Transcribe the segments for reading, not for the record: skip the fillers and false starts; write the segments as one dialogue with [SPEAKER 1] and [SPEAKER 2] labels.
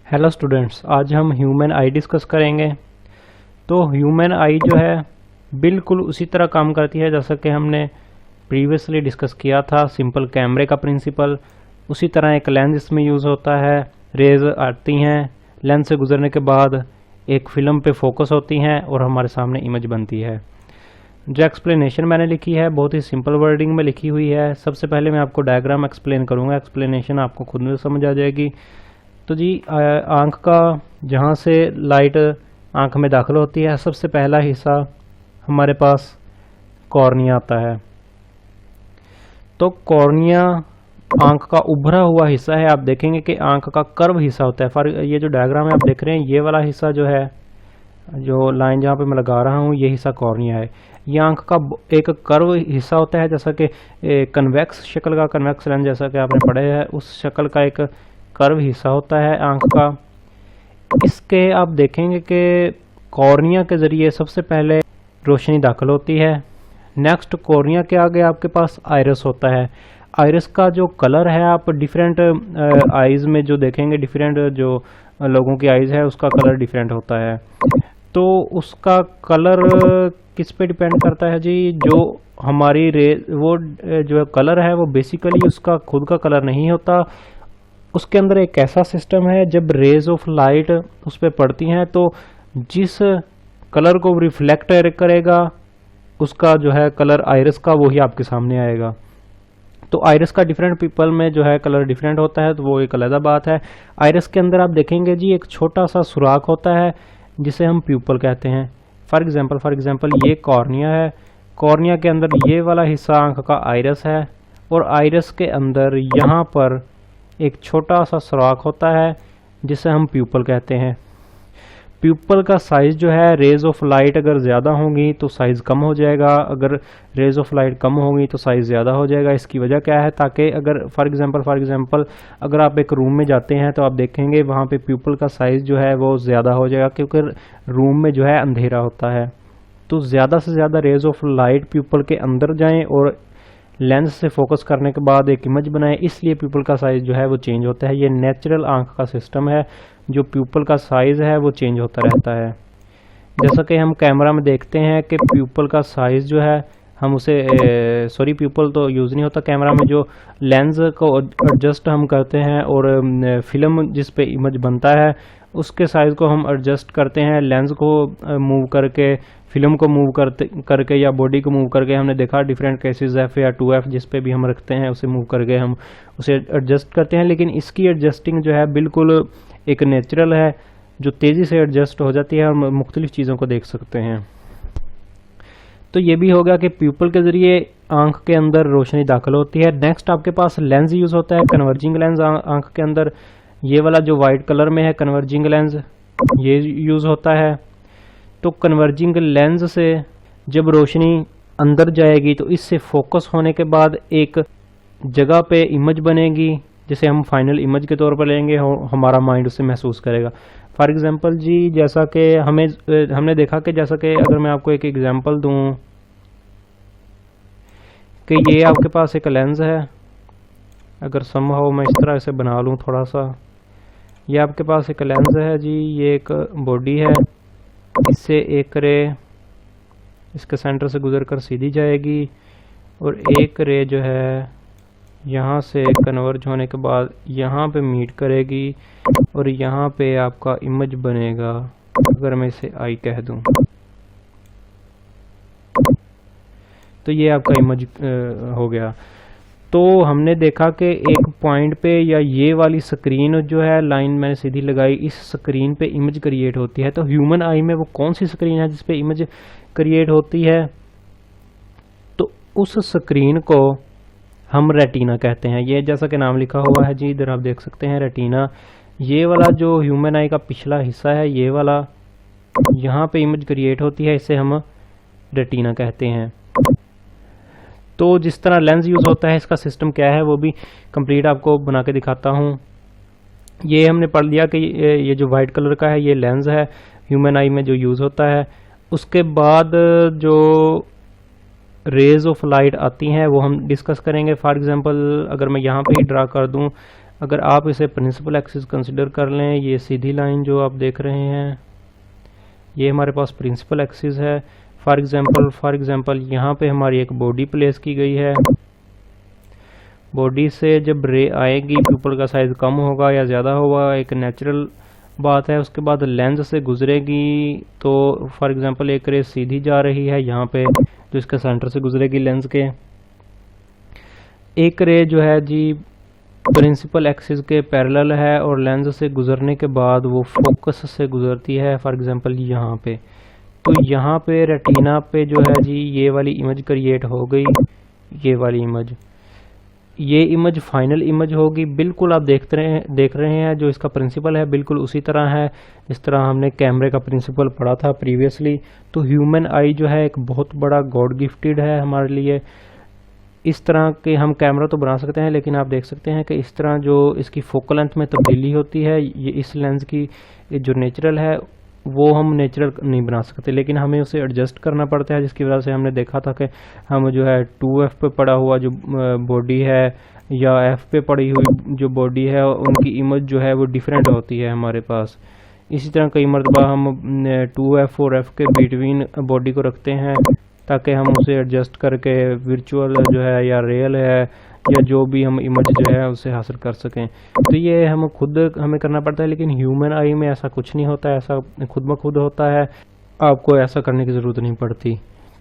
[SPEAKER 1] Hello students, आज हम human I discuss करेंगे। तो ह्यूमन आई जो है बिल्कुल उसी तरह काम करती है जैसा कि हमने प्रीवियसली डिस्कस किया था। सिंपल कैमरे का प्रिंसिपल, उसी तरह एक लेंस इसमें यूज़ होता है। रेज आती हैं, लेंस से गुजरने के बाद एक फिल्म पे फोकस होती हैं और हमारे सामने इमेज बनती है। जो एक्सप्लेनेशन मैंने लिखी है बहुत ही सिंपल वर्डिंग में लिखी हुई है। सबसे पहले मैं आपको डायग्राम एक्सप्लेन करूँगा, एक्सप्लेनेशन आपको खुद में समझ आ जाएगी। तो जी आँख का जहाँ से लाइट आँख में दाखिल होती है, सबसे पहला हिस्सा हमारे पास कॉर्निया आता है। तो कॉर्निया आँख का उभरा हुआ हिस्सा है। आप देखेंगे कि आँख का कर्व हिस्सा होता है। फॉर ये जो डायग्राम है आप देख रहे हैं, ये वाला हिस्सा जो है, जो लाइन जहाँ पे मैं लगा रहा हूँ, ये हिस्सा कॉर्निया है। ये आँख का एक कर्व हिस्सा होता है, जैसा कि कन्वेक्स शक्ल का, कन्वेक्स लेंस जैसा कि आपने पढ़ा है, उस शक्ल का एक कर्व हिस्सा होता है आँख का। इसके आप देखेंगे कि कॉर्निया के ज़रिए सबसे पहले रोशनी दाखिल होती है। नेक्स्ट कॉर्निया के आगे आपके पास आइरिस होता है। आइरिस का जो कलर है, आप डिफरेंट आइज़ में जो देखेंगे, डिफरेंट जो लोगों की आइज़ है उसका कलर डिफरेंट होता है। तो उसका कलर किस पे डिपेंड करता है जी? जो हमारी वो जो कलर है वो बेसिकली उसका खुद का कलर नहीं होता। उसके अंदर एक ऐसा सिस्टम है, जब रेज ऑफ लाइट उस पर पड़ती हैं तो जिस कलर को रिफ्लेक्ट करेगा उसका जो है कलर आइरिस का, वो ही आपके सामने आएगा। तो आइरिस का डिफरेंट पीपल में जो है कलर डिफरेंट होता है, तो वो एक अलग बात है। आइरिस के अंदर आप देखेंगे जी एक छोटा सा सुराख होता है जिसे हम प्यूपल कहते हैं। फॉर एग्जांपल ये कॉर्निया है। कॉर्निया के अंदर ये वाला हिस्सा आंख का आइरिस है, और आइरिस के अंदर यहाँ पर एक छोटा सा सुराख होता है जिसे हम प्यूपल कहते हैं। प्यूपल का साइज़ जो है, रेज ऑफ लाइट अगर ज़्यादा होंगी तो साइज़ कम हो जाएगा, अगर रेज ऑफ लाइट कम होंगी तो साइज़ ज़्यादा हो जाएगा। इसकी वजह क्या है? ताकि अगर फॉर एग्जांपल अगर आप एक रूम में जाते हैं तो आप देखेंगे वहाँ पे प्यूपल का साइज़ जो है वो ज़्यादा हो जाएगा, क्योंकि रूम में जो है अंधेरा होता है। तो ज़्यादा से ज़्यादा रेज ऑफ लाइट प्यूपल के अंदर जाएँ और लेंस से फोकस करने के बाद एक इमेज बनाए, इसलिए प्यूपल का साइज़ जो है वो चेंज होता है। ये नेचुरल आंख का सिस्टम है, जो प्यूपल का साइज़ है वो चेंज होता रहता है। जैसा कि हम कैमरा में देखते हैं कि प्यूपल का साइज़ जो है, हम उसे प्यूपल तो यूज़ नहीं होता कैमरा में, जो लेंस को एडजस्ट हम करते हैं और फिल्म जिस पे इमेज बनता है उसके साइज़ को हम एडजस्ट करते हैं। लेंस को मूव करके, फिल्म को मूव करके या बॉडी को मूव करके, हमने देखा डिफरेंट केसेस F या 2F जिस पे भी हम रखते हैं उसे मूव करके हम उसे एडजस्ट करते हैं। लेकिन इसकी एडजस्टिंग जो है बिल्कुल एक नेचुरल है, जो तेज़ी से एडजस्ट हो जाती है और मुख्तलिफ चीज़ों को देख सकते हैं। तो ये भी हो गया कि प्यूपल के ज़रिए आंख के अंदर रोशनी दाखिल होती है। नेक्स्ट आपके पास लेंस यूज़ होता है, कन्वर्जिंग लेंस आंख के अंदर। ये वाला जो वाइट कलर में है कन्वर्जिंग लेंस, ये यूज़ होता है। तो कन्वर्जिंग लेंस से जब रोशनी अंदर जाएगी तो इससे फोकस होने के बाद एक जगह पे इमेज बनेगी, जिसे हम फाइनल इमेज के तौर पर लेंगे और हमारा माइंड उसे महसूस करेगा। फॉर एग्जांपल जी, जैसा कि हमने देखा कि जैसा कि अगर मैं आपको एक एग्जांपल दूं कि ये आपके पास एक लेंस है, अगर समहाउ मैं इस तरह से बना लूं थोड़ा सा, ये आपके पास एक लेंस है जी, ये एक बॉडी है, इससे एक रे इसके सेंटर से गुजरकर सीधी जाएगी और एक रे जो है यहाँ से कन्वर्ज होने के बाद यहाँ पे मीट करेगी और यहाँ पे आपका इमेज बनेगा। अगर मैं इसे आई कह दूं तो ये आपका इमेज हो गया। तो हमने देखा कि एक पॉइंट पे या ये वाली स्क्रीन जो है, लाइन मैंने सीधी लगाई, इस स्क्रीन पे इमेज क्रिएट होती है। तो ह्यूमन आई में वो कौन सी स्क्रीन है जिस पे इमेज क्रिएट होती है? तो उस स्क्रीन को हम रेटिना कहते हैं। ये जैसा कि नाम लिखा हुआ है जी, इधर आप देख सकते हैं रेटिना। ये वाला जो ह्यूमन आई का पिछला हिस्सा है, ये वाला, यहाँ पे इमेज क्रिएट होती है, इसे हम रेटिना कहते हैं। तो जिस तरह लेंस यूज़ होता है, इसका सिस्टम क्या है वो भी कंप्लीट आपको बना के दिखाता हूँ। ये हमने पढ़ लिया कि ये जो वाइट कलर का है ये लेंस है ह्यूमन आई में जो यूज़ होता है। उसके बाद जो रेज ऑफ लाइट आती हैं वो हम डिस्कस करेंगे। फॉर एग्जांपल अगर मैं यहाँ पे ही ड्रा कर दूँ, अगर आप इसे प्रिंसिपल एक्सिस कंसिडर कर लें, ये सीधी लाइन जो आप देख रहे हैं ये हमारे पास प्रिंसिपल एक्सिस है। फॉर एग्जांपल यहाँ पे हमारी एक बॉडी प्लेस की गई है। बॉडी से जब रे आएगी प्यूपल का साइज़ कम होगा या ज़्यादा होगा, एक नेचुरल बात है। उसके बाद लेंस से गुजरेगी, तो फॉर एग्जांपल एक रे सीधी जा रही है यहाँ पे, जो इसके सेंटर से गुजरेगी लेंस के। एक रे जो है जी प्रिंसिपल एक्सिस के पैरेलल है और लेंस से गुजरने के बाद वो फोकस से गुजरती है, फॉर एग्जांपल यहाँ पे। तो यहाँ पे रेटिना पे जो है जी ये वाली इमेज क्रिएट हो गई, ये वाली इमेज, ये इमेज फाइनल इमेज होगी। बिल्कुल आप देख रहे हैं जो इसका प्रिंसिपल है बिल्कुल उसी तरह है जिस तरह हमने कैमरे का प्रिंसिपल पढ़ा था प्रीवियसली। तो ह्यूमन आई जो है एक बहुत बड़ा गॉड गिफ्टेड है हमारे लिए। इस तरह के हम कैमरा तो बना सकते हैं, लेकिन आप देख सकते हैं कि इस तरह जो इसकी फोकल लेंथ में तब्दीली होती है, ये इस लेंस की जो नेचुरल है वो हम नेचुरल नहीं बना सकते, लेकिन हमें उसे एडजस्ट करना पड़ता है, जिसकी वजह से हमने देखा था कि हम जो है 2f पे पड़ा हुआ जो बॉडी है या f पे पड़ी हुई जो बॉडी है उनकी इमेज जो है वो डिफरेंट होती है हमारे पास। इसी तरह कई मरतबा हम 2f और f के बिटवीन बॉडी को रखते हैं ताकि हम उसे एडजस्ट करके वर्चुअल जो है या रियल है या जो भी हम इमेज जो है उसे हासिल कर सकें। तो ये हम खुद हमें करना पड़ता है, लेकिन ह्यूमन आई में ऐसा कुछ नहीं होता है, ऐसा खुद ब खुद होता है, आपको ऐसा करने की ज़रूरत नहीं पड़ती।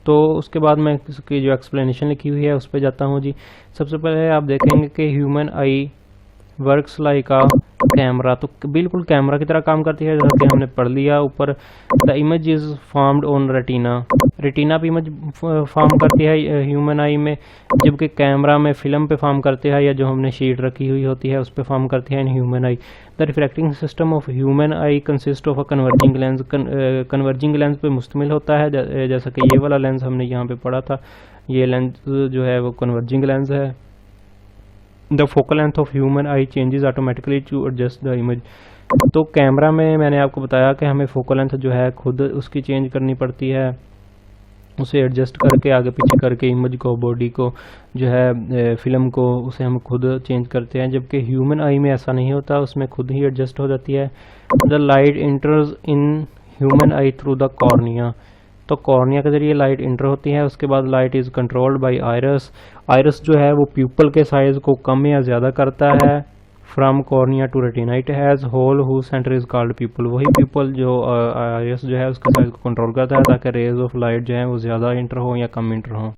[SPEAKER 1] तो उसके बाद मैं इसकी जो एक्सप्लेनेशन लिखी हुई है उस पर जाता हूँ जी। सबसे पहले आप देखेंगे कि ह्यूमन आई वर्क्स लाइक आ कैमरा, तो बिल्कुल कैमरा की तरह काम करती है, जैसा कि हमने पढ़ लिया ऊपर। The image is formed on retina, retina पे इमेज फॉर्म करती है ह्यूमन आई में, जबकि कैमरा में फिल्म पे फॉर्म करती है या जो हमने शीट रखी हुई होती है उस पे फॉर्म करती है in human I. The refracting system of human I consist of a converging lens, converging lens पे मुश्तमिल होता है, जैसा कि ये वाला लेंस हमने यहाँ पे पढ़ा था, ये लेंस जो है वो कन्वर्जिंग लेंस है। The focal length of human eye changes automatically to adjust the image. तो कैमरा में मैंने आपको बताया कि हमें फोकल लेंथ जो है खुद उसकी चेंज करनी पड़ती है, उसे एडजस्ट करके आगे पीछे करके इमेज को, बॉडी को जो है फिल्म को, उसे हम खुद चेंज करते हैं। जबकि ह्यूमन आई में ऐसा नहीं होता, उसमें खुद ही एडजस्ट हो जाती है। The light इंटर्स in human I through the cornea, तो कॉर्निया के जरिए लाइट इंटर होती है। उसके बाद light is controlled by iris, iris जो है वो प्यूपल के साइज को कम या ज़्यादा करता है। From cornea to retina it has hole whose centre is called pupil, वही प्यूपल जो आइरस जो है उसके साइज को कंट्रोल करता है ताकि रेज ऑफ लाइट जो है वो ज़्यादा इंटर हो या कम इंटर हो।